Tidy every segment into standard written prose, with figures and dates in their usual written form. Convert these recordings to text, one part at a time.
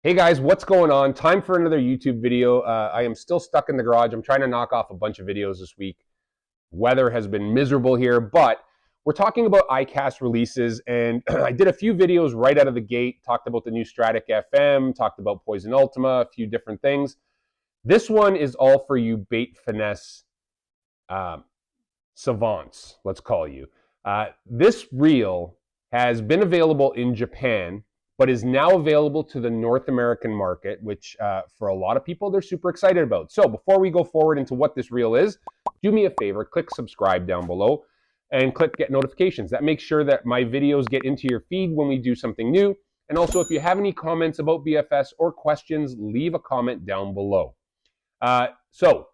Hey guys, what's going on? Time for another YouTube video. I am still stuck in the garage. I'm trying to knock off a bunch of videos this week. Weather has been miserable here, but we're talking about ICAST releases, and I did a few videos right out of the gate, talked about the new Stratic FM, talked about Poison Ultima, a few different things. This one is all for you bait finesse savants, let's call you. This reel has been available in Japan, but is now available to the North American market, which for a lot of people, they're super excited about. So before we go forward into what this reel is, do me a favor, click subscribe down below and click get notifications. That makes sure that my videos get into your feed when we do something new. And also, if you have any comments about BFS or questions, leave a comment down below. So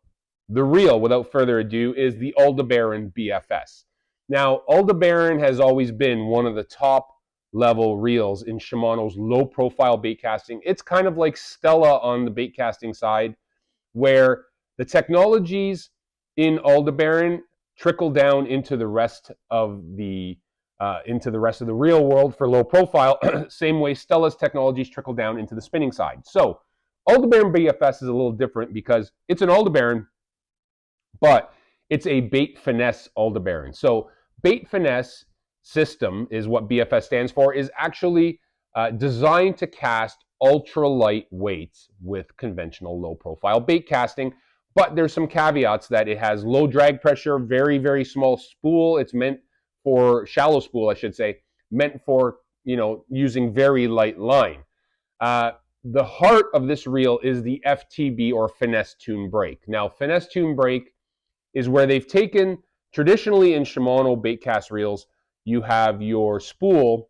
the reel, without further ado, is the Aldebaran BFS. Now, Aldebaran has always been one of the top level reels in Shimano's low profile bait casting. It's kind of like Stella on the bait casting side, where the technologies in Aldebaran trickle down into the rest of the real world for low profile. Same way Stella's technologies trickle down into the spinning side. So Aldebaran BFS is a little different because it's an Aldebaran, but it's a bait finesse Aldebaran. So bait finesse system is what BFS stands for, is actually designed to cast ultralight weights with conventional low profile bait casting, but there's some caveats that it has low drag pressure, very, very small spool. It's meant for shallow spool, I should say, meant for, using very light line. The heart of this reel is the FTB, or finesse tune brake. Now, finesse tune brake is where they've taken, traditionally in Shimano bait cast reels, you have your spool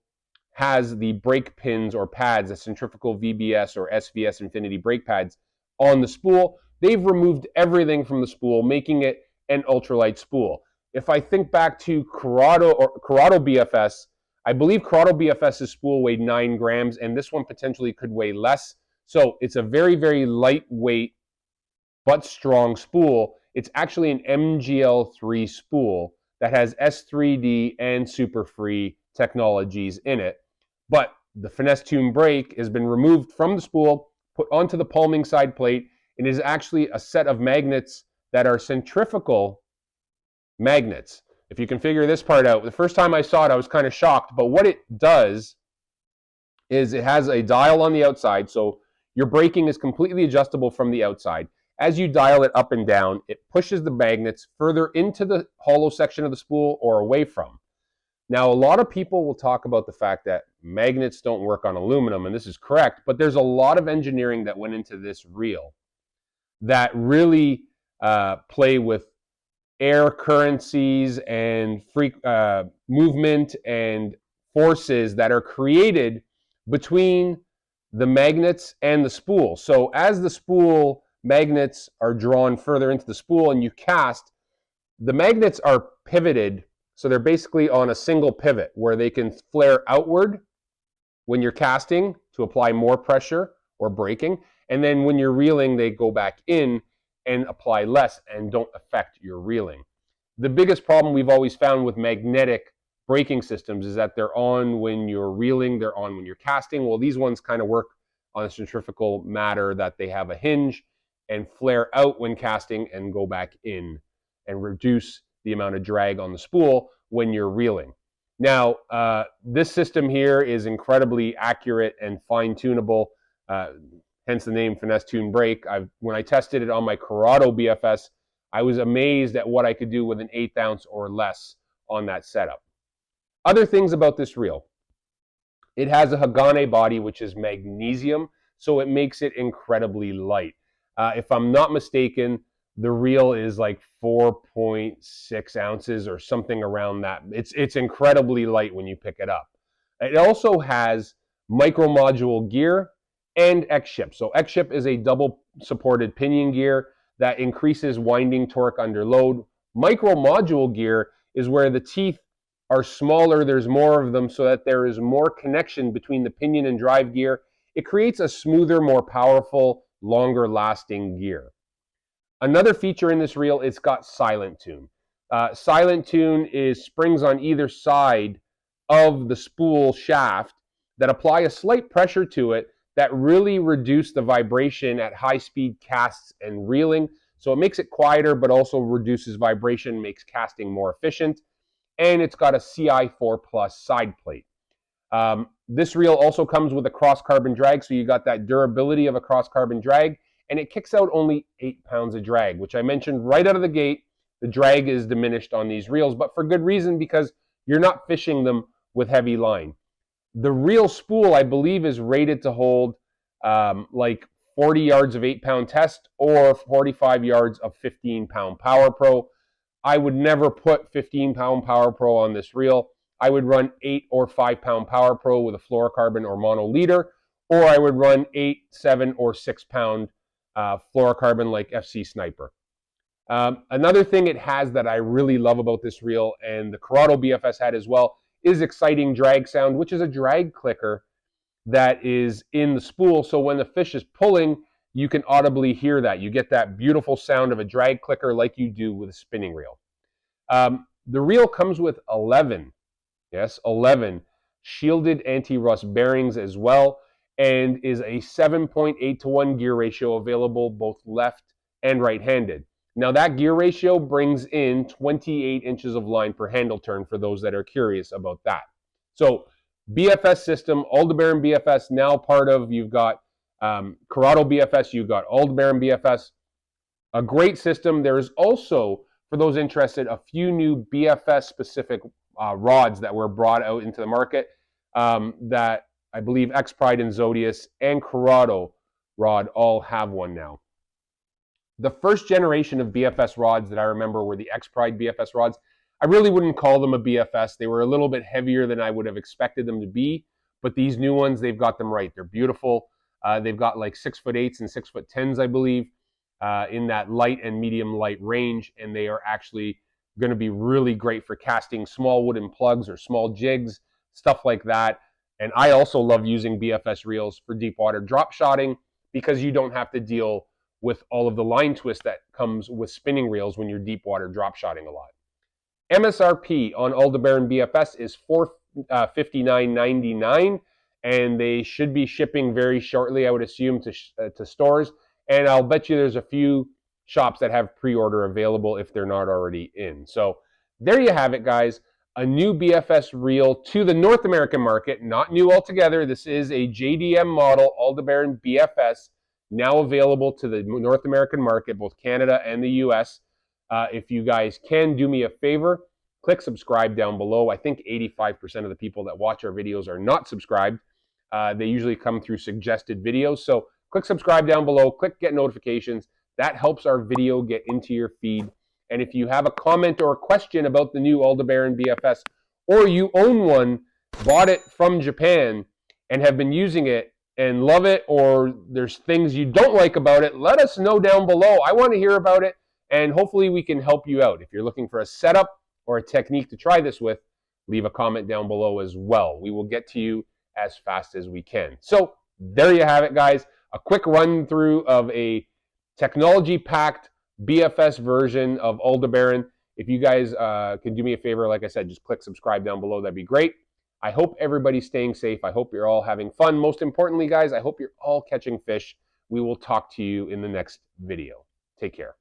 has the brake pins or pads, the centrifugal VBS or SVS Infinity brake pads on the spool. They've removed everything from the spool, making it an ultralight spool. If I think back to Corrado BFS, I believe Corrado BFS's spool weighed 9 grams, and this one potentially could weigh less. So it's a very, very lightweight but strong spool. It's actually an MGL3 spool that has S3D and Super Free technologies in it. But the finesse tune brake has been removed from the spool, put onto the palming side plate, and is actually a set of magnets that are centrifugal magnets. If you can figure this part out, the first time I saw it, I was kind of shocked, but what it does is it has a dial on the outside, so your braking is completely adjustable from the outside. As you dial it up and down, it pushes the magnets further into the hollow section of the spool or away from. Now, a lot of people will talk about the fact that magnets don't work on aluminum, and this is correct, but there's a lot of engineering that went into this reel that really play with air currencies and movement and forces that are created between the magnets and the spool. So as the spool magnets are drawn further into the spool and you cast, the magnets are pivoted, so they're basically on a single pivot where they can flare outward when you're casting to apply more pressure or braking, and then when you're reeling they go back in and apply less and don't affect your reeling. The biggest problem we've always found with magnetic braking systems is that they're on when you're reeling, they're on when you're casting. Well, these ones kind of work on a centrifugal matter that they have a hinge and flare out when casting and go back in and reduce the amount of drag on the spool when you're reeling. Now, this system here is incredibly accurate and fine-tunable, hence the name Finesse Tune Brake. When I tested it on my Corrado BFS, I was amazed at what I could do with an 1/8 ounce or less on that setup. Other things about this reel. It has a Hagane body, which is magnesium, so it makes it incredibly light. If I'm not mistaken, the reel is like 4.6 ounces or something around that. It's incredibly light when you pick it up. It also has micro module gear and X-ship. So X-ship is a double supported pinion gear that increases winding torque under load. Micro module gear is where the teeth are smaller, there's more of them, so that there is more connection between the pinion and drive gear. It creates a smoother, more powerful, longer lasting gear. Another feature in this reel, it's got silent tune. Silent tune is springs on either side of the spool shaft that apply a slight pressure to it that really reduce the vibration at high speed casts and reeling. So it makes it quieter, but also reduces vibration, makes casting more efficient. And it's got a CI4 Plus side plate. This reel also comes with a cross carbon drag, so you got that durability of a cross carbon drag, and it kicks out only 8 pounds of drag, which I mentioned right out of the gate. The drag is diminished on these reels, but for good reason, because you're not fishing them with heavy line. The reel spool, I believe, is rated to hold like 40 yards of 8-pound test or 45 yards of 15-pound Power Pro. I would never put 15-pound Power Pro on this reel. I would run 8 or 5-pound Power Pro with a fluorocarbon or mono leader, or I would run 8, 7, or 6-pound fluorocarbon like FC Sniper. Another thing it has that I really love about this reel, and the Corrado BFS had as well, is exciting drag sound, which is a drag clicker that is in the spool. So when the fish is pulling, you can audibly hear that. You get that beautiful sound of a drag clicker like you do with a spinning reel. The reel comes with 11 shielded anti-rust bearings as well, and is a 7.8-to-1 gear ratio available both left and right-handed. Now that gear ratio brings in 28 inches of line per handle turn for those that are curious about that. So BFS system, Aldebaran BFS, now part of, you've got Corrado BFS, you've got Aldebaran BFS. A great system. There is also, for those interested, a few new BFS specific rods that were brought out into the market that I believe X-Pride and Zodius and Corrado rod all have one now. The first generation of BFS rods that I remember were the X-Pride BFS rods. I really wouldn't call them a BFS. They were a little bit heavier than I would have expected them to be, but these new ones, they've got them right. They're beautiful. They've got like 6'8" and 6'10", I believe, in that light and medium light range, and they are actually going to be really great for casting small wooden plugs or small jigs, stuff like that. And I also love using BFS reels for deep water drop shotting because you don't have to deal with all of the line twist that comes with spinning reels when you're deep water drop shotting a lot. MSRP on Aldebaran BFS is $459.99, and they should be shipping very shortly, I would assume, to stores. And I'll bet you there's a few shops that have pre-order available if they're not already in. So there you have it, guys. A new BFS reel to the North American market, not new altogether. This is a JDM model Aldebaran BFS, now available to the North American market, both Canada and the US. If you guys can do me a favor, click subscribe down below. I think 85% of the people that watch our videos are not subscribed. They usually come through suggested videos. So click subscribe down below, click get notifications. That helps our video get into your feed. And if you have a comment or a question about the new Aldebaran BFS, or you own one, bought it from Japan, and have been using it and love it, or there's things you don't like about it, let us know down below. I want to hear about it, and hopefully we can help you out. If you're looking for a setup or a technique to try this with, leave a comment down below as well. We will get to you as fast as we can. So there you have it, guys. A quick run through of a technology-packed BFS version of Aldebaran. If you guys can do me a favor, like I said, just click subscribe down below. That'd be great. I hope everybody's staying safe. I hope you're all having fun. Most importantly, guys, I hope you're all catching fish. We will talk to you in the next video. Take care.